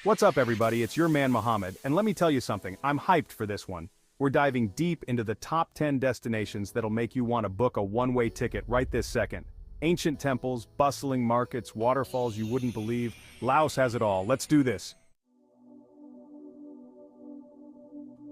What's up everybody, it's your man Mohammed, and let me tell you something, I'm hyped for this one. We're diving deep into the top 10 destinations that'll make you want to book a one-way ticket right this second. Ancient temples, bustling markets, waterfalls you wouldn't believe, Laos has it all, let's do this.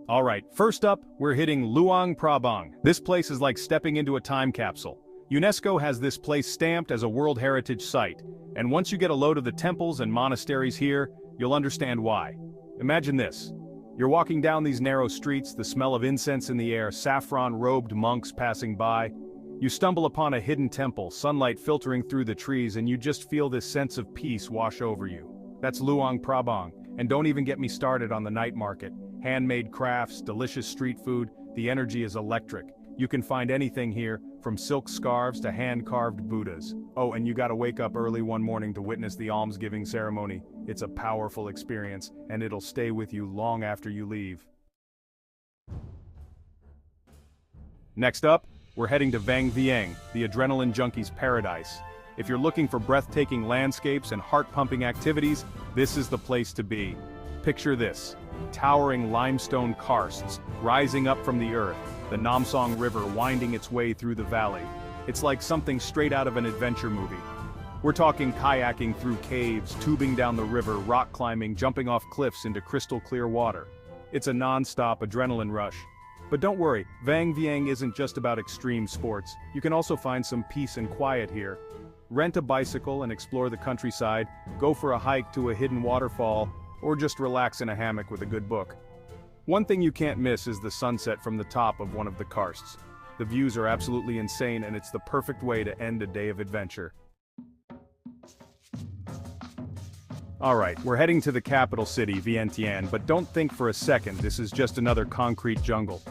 Alright, first up, we're hitting Luang Prabang. This place is like stepping into a time capsule. UNESCO has this place stamped as a World Heritage Site, and once you get a load of the temples and monasteries here, you'll understand why. Imagine this. You're walking down these narrow streets, the smell of incense in the air, saffron-robed monks passing by. You stumble upon a hidden temple, sunlight filtering through the trees, and you just feel this sense of peace wash over you. That's Luang Prabang, and don't even get me started on the night market. Handmade crafts, delicious street food, the energy is electric. You can find anything here, from silk scarves to hand-carved Buddhas. Oh, and you gotta wake up early one morning to witness the almsgiving ceremony. It's a powerful experience, and it'll stay with you long after you leave. Next up, we're heading to Vang Vieng, the adrenaline junkie's paradise. If you're looking for breathtaking landscapes and heart-pumping activities, this is the place to be. Picture this. Towering limestone karsts rising up from the earth, the Nam Song River winding its way through the valley. It's like something straight out of an adventure movie. We're talking kayaking through caves, tubing down the river, rock climbing, jumping off cliffs into crystal clear water. It's a non-stop adrenaline rush. But don't worry, Vang Vieng isn't just about extreme sports. You can also find some peace and quiet here. Rent a bicycle and explore the countryside, go for a hike to a hidden waterfall, or just relax in a hammock with a good book. One thing you can't miss is the sunset from the top of one of the karsts. The views are absolutely insane, and it's the perfect way to end a day of adventure. Alright, we're heading to the capital city, Vientiane, but don't think for a second this is just another concrete jungle.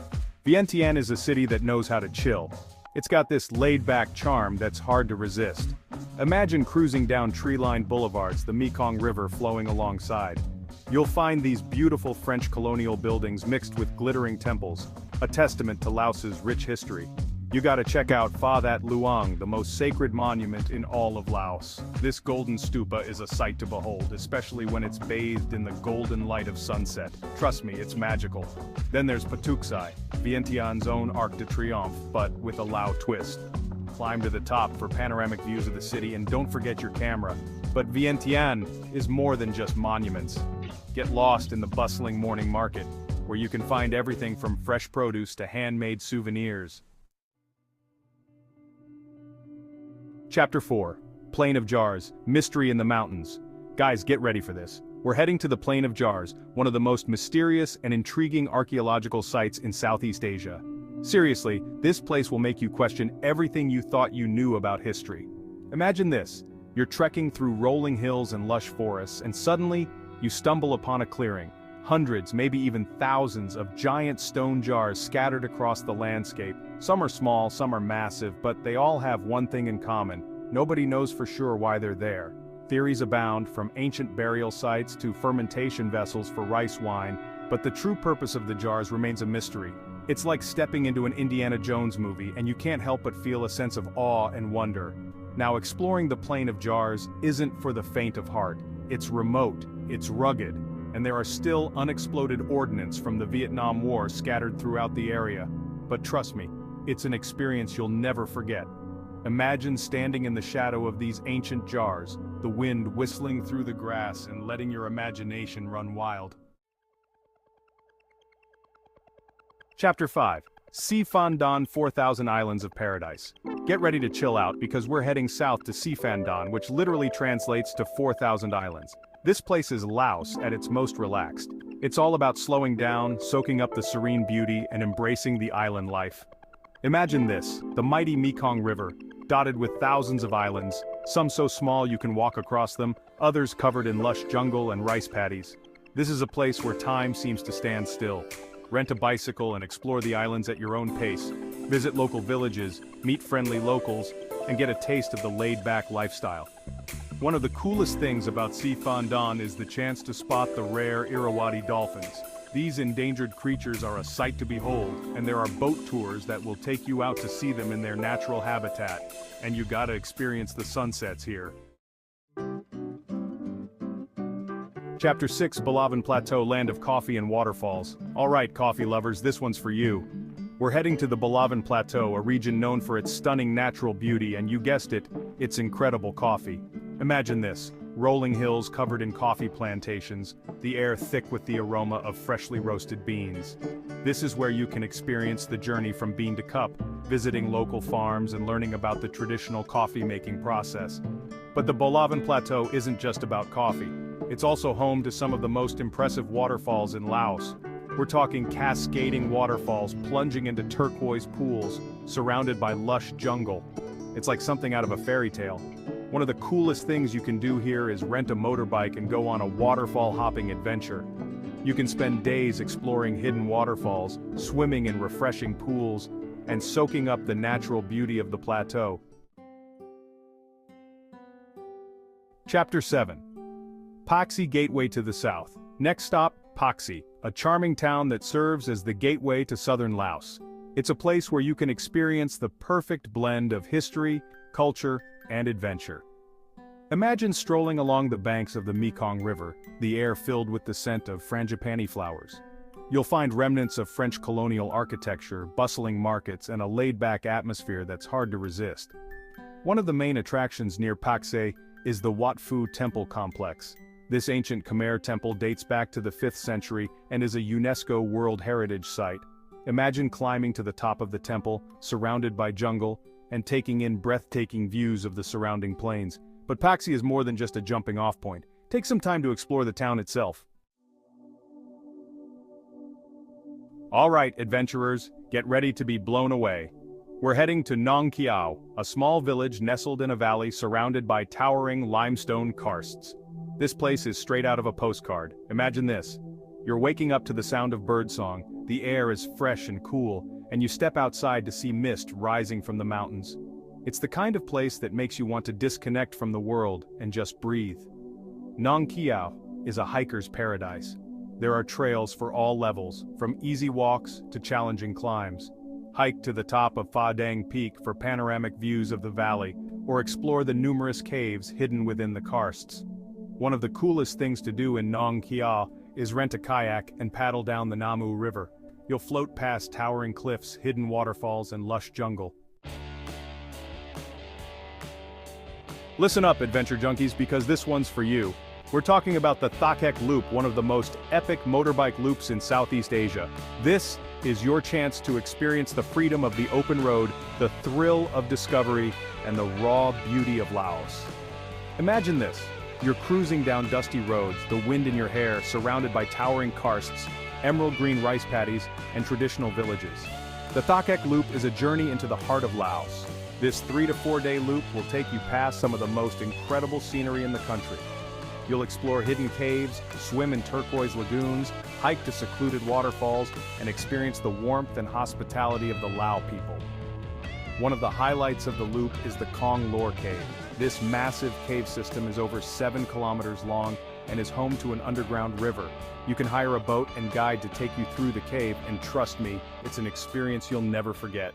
Vientiane is a city that knows how to chill. It's got this laid-back charm that's hard to resist. Imagine cruising down tree-lined boulevards, the Mekong River flowing alongside. You'll find these beautiful French colonial buildings mixed with glittering temples, a testament to Laos's rich history. You gotta check out Pha That Luang, the most sacred monument in all of Laos. This golden stupa is a sight to behold, especially when it's bathed in the golden light of sunset. Trust me, it's magical. Then there's Patuxai, Vientiane's own Arc de Triomphe, but with a Lao twist. Climb to the top for panoramic views of the city, and don't forget your camera. But Vientiane is more than just monuments. Get lost in the bustling morning market, where you can find everything from fresh produce to handmade souvenirs. Chapter 4. Plain of Jars, Mystery in the Mountains. Guys, get ready for this. We're heading to the Plain of Jars, one of the most mysterious and intriguing archaeological sites in Southeast Asia. Seriously, this place will make you question everything you thought you knew about history. Imagine this. You're trekking through rolling hills and lush forests, and suddenly, you stumble upon a clearing. Hundreds, maybe even thousands of giant stone jars scattered across the landscape. Some are small, some are massive, but they all have one thing in common. Nobody knows for sure why they're there. Theories abound, from ancient burial sites to fermentation vessels for rice wine, but the true purpose of the jars remains a mystery. It's like stepping into an Indiana Jones movie, and you can't help but feel a sense of awe and wonder. Now, exploring the Plain of Jars isn't for the faint of heart. It's remote, it's rugged, and there are still unexploded ordnance from the Vietnam War scattered throughout the area. But trust me, it's an experience you'll never forget. Imagine standing in the shadow of these ancient jars, the wind whistling through the grass and letting your imagination run wild. Chapter 5. Si Phan Don 4,000 Islands of Paradise. Get ready to chill out because we're heading south to Si Phan Don, which literally translates to 4,000 islands. This place is Laos at its most relaxed. It's all about slowing down, soaking up the serene beauty, and embracing the island life. Imagine this, the mighty Mekong River, dotted with thousands of islands, some so small you can walk across them, others covered in lush jungle and rice paddies. This is a place where time seems to stand still. Rent a bicycle and explore the islands at your own pace. Visit local villages, meet friendly locals, and get a taste of the laid-back lifestyle. One of the coolest things about Si Phan Don is the chance to spot the rare Irrawaddy dolphins. These endangered creatures are a sight to behold, and there are boat tours that will take you out to see them in their natural habitat. And you gotta experience the sunsets here. Chapter 6, Bolaven Plateau, Land of Coffee and Waterfalls. Alright, coffee lovers, this one's for you. We're heading to the Bolaven Plateau, a region known for its stunning natural beauty and, you guessed it, its incredible coffee. Imagine this, rolling hills covered in coffee plantations, the air thick with the aroma of freshly roasted beans. This is where you can experience the journey from bean to cup, visiting local farms and learning about the traditional coffee-making process. But the Bolaven Plateau isn't just about coffee. It's also home to some of the most impressive waterfalls in Laos. We're talking cascading waterfalls plunging into turquoise pools, surrounded by lush jungle. It's like something out of a fairy tale. One of the coolest things you can do here is rent a motorbike and go on a waterfall hopping adventure. You can spend days exploring hidden waterfalls, swimming in refreshing pools, and soaking up the natural beauty of the plateau. Chapter 7. Paxi Gateway to the South. Next stop, Paxi, a charming town that serves as the gateway to southern Laos. It's a place where you can experience the perfect blend of history, culture, and adventure. Imagine strolling along the banks of the Mekong River, the air filled with the scent of frangipani flowers. You'll find remnants of French colonial architecture, bustling markets, and a laid-back atmosphere that's hard to resist. One of the main attractions near Paxi is the Wat Pho Temple complex. This ancient Khmer temple dates back to the 5th century and is a UNESCO World Heritage Site. Imagine climbing to the top of the temple, surrounded by jungle, and taking in breathtaking views of the surrounding plains. But Paxi is more than just a jumping-off point. Take some time to explore the town itself. Alright, adventurers, get ready to be blown away. We're heading to Nong Kiao, a small village nestled in a valley surrounded by towering limestone karsts. This place is straight out of a postcard. Imagine this. You're waking up to the sound of birdsong, the air is fresh and cool, and you step outside to see mist rising from the mountains. It's the kind of place that makes you want to disconnect from the world and just breathe. Nong Kiao is a hiker's paradise. There are trails for all levels, from easy walks to challenging climbs. Hike to the top of Pha Dang Peak for panoramic views of the valley, or explore the numerous caves hidden within the karsts. One of the coolest things to do in Nong Kiao is rent a kayak and paddle down the Namu River. You'll float past towering cliffs, hidden waterfalls, and lush jungle. Listen up, adventure junkies, because this one's for you. We're talking about the Thakek Loop, one of the most epic motorbike loops in Southeast Asia. This is your chance to experience the freedom of the open road, the thrill of discovery, and the raw beauty of Laos. Imagine this. You're cruising down dusty roads, the wind in your hair, surrounded by towering karsts, emerald green rice paddies, and traditional villages. The Thakek Loop is a journey into the heart of Laos. This 3 to 4 day loop will take you past some of the most incredible scenery in the country. You'll explore hidden caves, swim in turquoise lagoons, hike to secluded waterfalls, and experience the warmth and hospitality of the Lao people. One of the highlights of the loop is the Kong Lor Cave. This massive cave system is over 7 kilometers long and is home to an underground river. You can hire a boat and guide to take you through the cave, and trust me, it's an experience you'll never forget.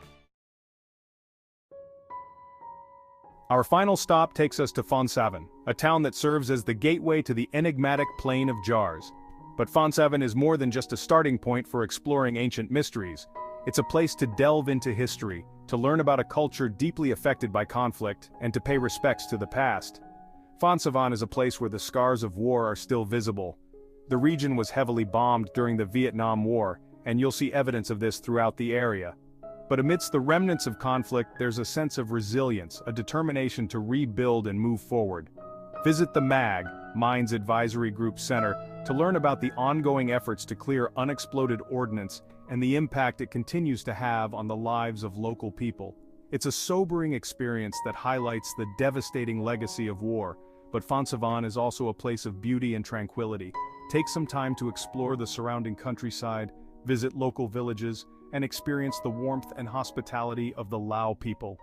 Our final stop takes us to Phon Savan, a town that serves as the gateway to the enigmatic Plain of Jars. But Phon Savan is more than just a starting point for exploring ancient mysteries. It's a place to delve into history, to learn about a culture deeply affected by conflict, and to pay respects to the past. Phon Savan is a place where the scars of war are still visible. The region was heavily bombed during the Vietnam War, and you'll see evidence of this throughout the area. But amidst the remnants of conflict, there's a sense of resilience, a determination to rebuild and move forward. Visit the MAG, Mines Advisory Group Center, to learn about the ongoing efforts to clear unexploded ordnance and the impact it continues to have on the lives of local people. It's a sobering experience that highlights the devastating legacy of war, but Phon Savan is also a place of beauty and tranquility. Take some time to explore the surrounding countryside, visit local villages, and experience the warmth and hospitality of the Lao people.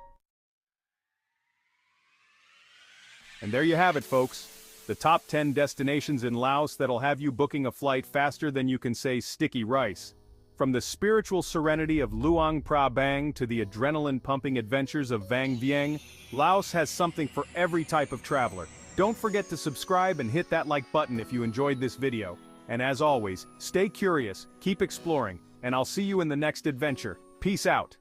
And there you have it, folks. The top 10 destinations in Laos that'll have you booking a flight faster than you can say sticky rice. From the spiritual serenity of Luang Prabang to the adrenaline-pumping adventures of Vang Vieng, Laos has something for every type of traveler. Don't forget to subscribe and hit that like button if you enjoyed this video. And as always, stay curious, keep exploring, and I'll see you in the next adventure. Peace out.